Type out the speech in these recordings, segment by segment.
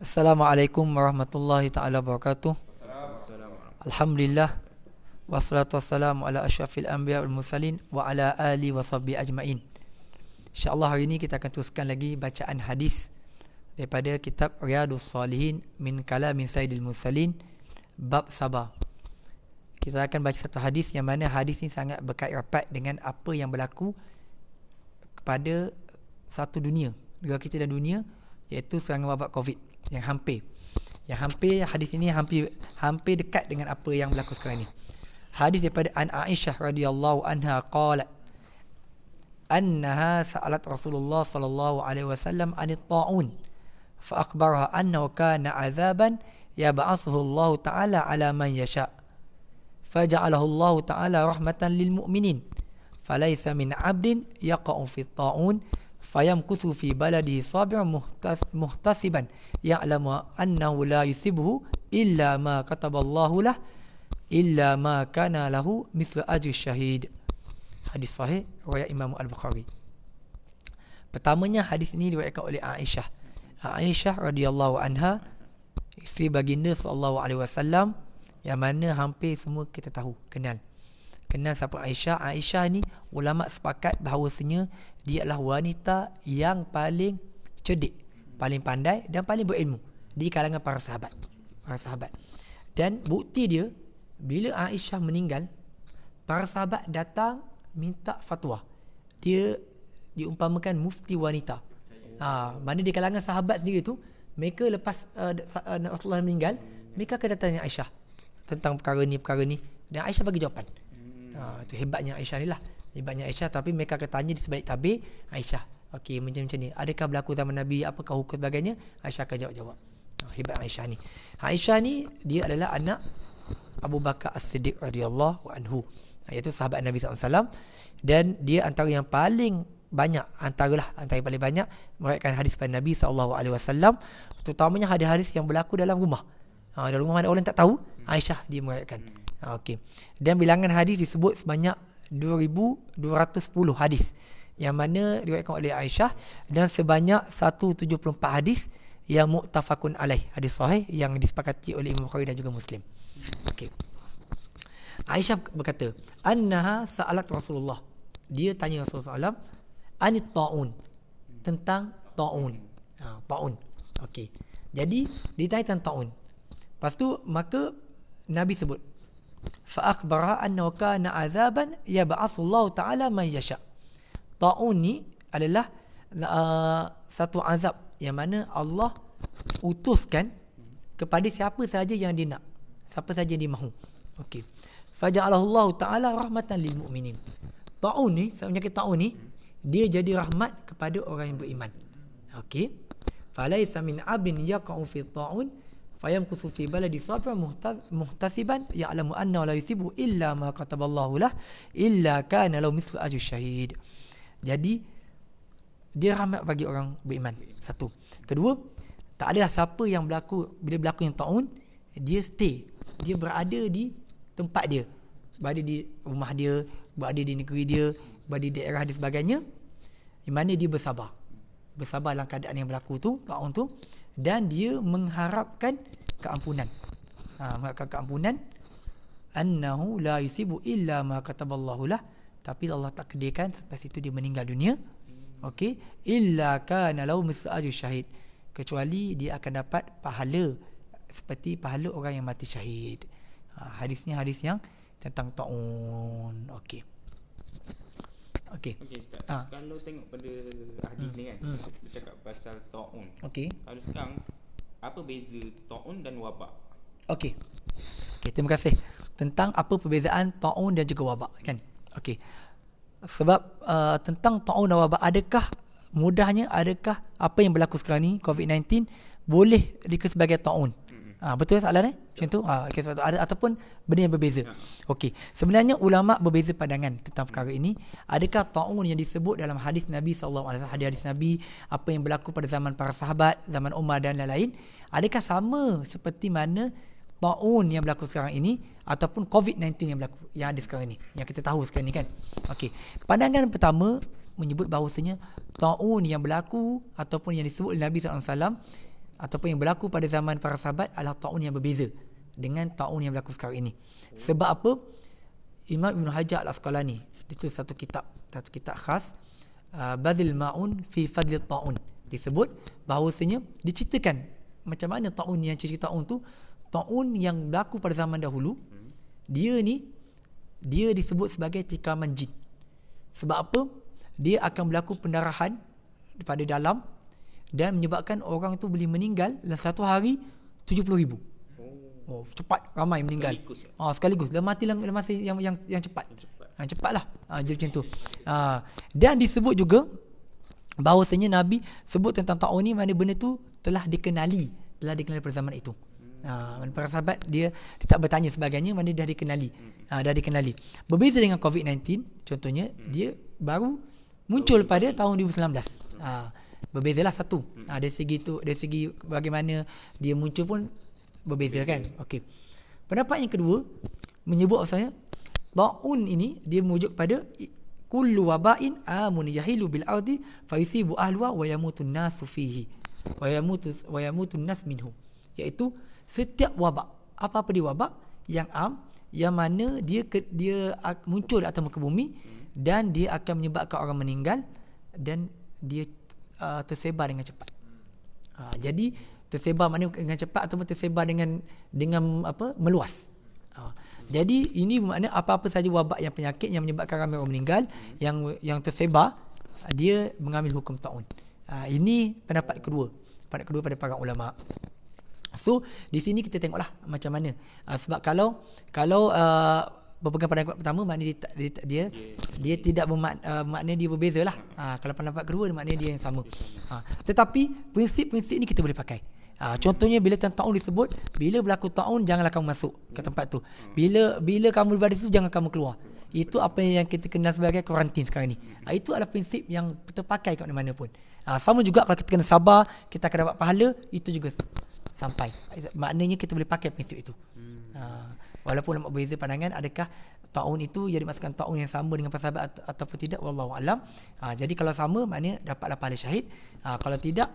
Assalamualaikum warahmatullahi taala wabarakatuh. Alhamdulillah wassalatu wassalamu ala asyrafil anbiya wal mursalin wa ala ali wa sahbihi ajmain. InsyaAllah hari ini kita akan teruskan lagi bacaan hadis daripada kitab Riyadhus Salihin min kalamin sayyidil mursalin bab sabar. Kita akan baca satu hadis yang mana hadis ini sangat berkait rapat dengan apa yang berlaku kepada satu dunia, negara kita dan dunia, iaitu serangan wabak Covid yang hampir hadis ini hampir dekat dengan apa yang berlaku sekarang ni. Hadis daripada an Aisyah radhiyallahu anha qalat annaha sa'alat Rasulullah sallallahu alaihi wasallam anit ta'un fa akhbaraha annahu kana azaban yab'athuhu Allah ta'ala ala man yasha faja'alahu Allah ta'ala rahmatan lil mu'minin falaysa min 'abdin yaqa'u fi ta'un fayamkuthu fi baladihi sabiran muhtasiban ya'lamu annahu la yusibuhu illa ma kataballahu lah illa ma kana lahu mislu ajri syahid. Hadis sahih riwayat Imam Al-Bukhari. Pertamanya hadis ini diriwayatkan oleh Aisyah. Aisyah radhiyallahu anha, isteri baginda sallallahu alaihi wasallam, yang mana hampir semua kita tahu, kenal siapa Aisyah. Aisyah ni ulama sepakat bahawasanya dia adalah wanita yang paling cerdik, paling pandai dan paling berilmu di kalangan para sahabat. Dan bukti dia, bila Aisyah meninggal, para sahabat datang minta fatwa. Dia diumpamakan mufti wanita. Mana di kalangan sahabat sendiri tu, mereka lepas Rasulullah meninggal, mereka akan datang Aisyah tentang perkara ni, dan Aisyah bagi jawapan. Itu hebatnya Aisyah ni lah. Tapi mereka akan tanya di sebalik tabir Aisyah, okey, macam ni, adakah berlaku zaman Nabi, apakah hukum sebagainya, Aisyah akan jawab. Hebat Aisyah ni. Aisyah ni dia adalah anak Abu Bakar As-Siddiq radhiyallahu anhu, iaitu sahabat Nabi SAW, dan dia antara yang paling banyak, antara paling banyak meriwayatkan hadis pada Nabi SAW, terutamanya hadis-hadis yang berlaku dalam rumah. Dalam rumah ada orang tak tahu, Aisyah dia meriwayatkan. Okey. Dan bilangan hadis disebut sebanyak 2210 hadis yang mana diriwayatkan oleh Aisyah, dan sebanyak 174 hadis yang muttafaqun alaih, hadis sahih yang disepakati oleh Imam Bukhari dan juga Muslim. Okey. Aisyah berkata, annaha sa'alat Rasulullah. Dia tanya Rasulullah SAW anit ta'un, tentang ta'un. Ta'un. Okey. Jadi ditanya tentang ta'un. Lepas tu maka Nabi sebut fa akhbara annahu kana azaban yab'atsullahu ta'ala man yasha. Ta'un ni adalah satu azab yang mana Allah utuskan kepada siapa saja yang dia nak, siapa saja yang dia mahu. Okey. Faja'alahu Allah ta'ala rahmatan lil mu'minin. Ta'un ni, penyakit ta'un ni, dia jadi rahmat kepada orang yang beriman. Okey. Falaysa min 'abdin yaqa'u fi ta'un fayamkuthu fi baladi sabiran muhtasiban ya'lamu annahu la yusibu illa ma kataballahu lah illa kana lahu mislu ajri syahid. Jadi dia rahmat bagi orang beriman. Satu. Kedua, tak adalah siapa yang bila berlaku yang taun, dia stay, dia berada di tempat dia, berada di rumah dia, berada di negeri dia, berada di daerah dia sebagainya, di mana dia bersabar dalam keadaan yang berlaku tu, taun tu, dan dia mengharapkan keampunan. Mengharapkan keampunan, annahu la yusibu illa ma kataballahu lah, tapi Allah takdirkan selepas itu dia meninggal dunia. Okey, illa kana lahu mislu ajri syahid, kecuali dia akan dapat pahala seperti pahala orang yang mati syahid. Hadis ni hadis yang tentang taun. Okey. Ustaz. Kalau tengok pada hadis ni kan, bercakap pasal taun. Okey. Kalau sekarang, apa beza taun dan wabak? Okey, terima kasih. Tentang apa perbezaan taun dan juga wabak kan. Okey. Sebab tentang taun dan wabak, adakah apa yang berlaku sekarang ni, COVID-19, boleh dikira sebagai taun? Betul soalan macam tu? Okay, ataupun benda yang berbeza. Okey, sebenarnya ulama berbeza pandangan tentang perkara ini. Adakah taun yang disebut dalam hadis Nabi SAW, hadis Nabi, apa yang berlaku pada zaman para sahabat, zaman Umar dan lain-lain, adakah sama seperti mana taun yang berlaku sekarang ini, ataupun COVID-19 yang ada sekarang ini, yang kita tahu sekarang ini kan? Okey, pandangan pertama menyebut bahawasanya taun yang berlaku ataupun yang disebut oleh Nabi SAW ataupun yang berlaku pada zaman para sahabat adalah taun yang berbeza dengan taun yang berlaku sekarang ini. Sebab apa? Imam Ibn Hajar Al-Asqalani itu satu kitab khas, Badhil Ma'un fi Fadli Taun, disebut bahawasanya diceritakan macam mana taun yang cerita taun tu, taun yang berlaku pada zaman dahulu. Dia disebut sebagai tikaman jin. Sebab apa? Dia akan berlaku pendarahan pada dalam dan menyebabkan orang tu boleh meninggal dalam satu hari 70,000. Oh, cepat ramai meninggal. Sekaligus. Dia mati dalam masa yang cepat. Cepatlah. Jadi macam tu. Dan disebut juga bahawasanya Nabi sebut tentang taun ni, mana benda tu telah dikenali pada zaman itu. Para sahabat dia tak bertanya sebagainya, mana dah dikenali. Berbeza dengan COVID-19 contohnya, dia baru muncul pada tahun 2019. Berbezalah satu. Dari segi bagaimana dia muncul pun berbeza kan. Okey. Pendapat yang kedua menyebut asalnya taun ini dia merujuk pada kullu wabain amun yahilu bil ardi fa yusibu ahluha wa yamutun nasu fihi wa yamutun nas minhu, iaitu setiap wabak, apa-apa dia wabak yang yang mana dia muncul atas muka bumi dan dia akan menyebabkan orang meninggal dan dia tersebar dengan cepat. Jadi tersebar maknanya dengan cepat ataupun tersebar dengan meluas. Jadi ini bermakna apa-apa saja wabak yang penyakit yang menyebabkan ramai orang meninggal, yang tersebar, dia mengambil hukum taun. Ini pendapat kedua pada para ulama. So di sini kita tengoklah macam mana. Sebab kalau berpegang pada pendapat pertama, maknanya dia tidak maknanya dia berbeza lah. Kalau pendapat kedua maknanya dia yang sama. Tetapi prinsip-prinsip ni kita boleh pakai. Contohnya bila taun disebut, bila berlaku taun janganlah kamu masuk ke tempat tu. Bila kamu berada di situ jangan kamu keluar. Itu apa yang kita kenal sebagai kuarantin sekarang ni. Itu adalah prinsip yang terpakai kat mana pun. Sama juga kalau kita kena sabar, kita akan dapat pahala, itu juga sampai. Maknanya kita boleh pakai prinsip itu. Walaupun ulama berbeza pandangan adakah taun itu yang dimaksudkan taun yang sama dengan para sahabat ataupun tidak, wallahu alam. Jadi kalau sama maknanya dapatlah pahala syahid. Kalau tidak,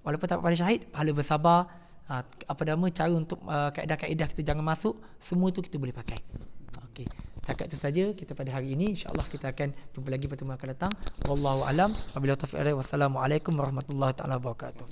walaupun tak pada syahid, pahala bersabar, cara untuk kaedah-kaedah kita jangan masuk, semua itu kita boleh pakai. Okey. Setakat itu saja kita pada hari ini. InsyaAllah kita akan jumpa lagi pertemuan akan datang. Wallahu alam. Wabillahi taufiq. Wassalamualaikum warahmatullahi taala wabarakatuh.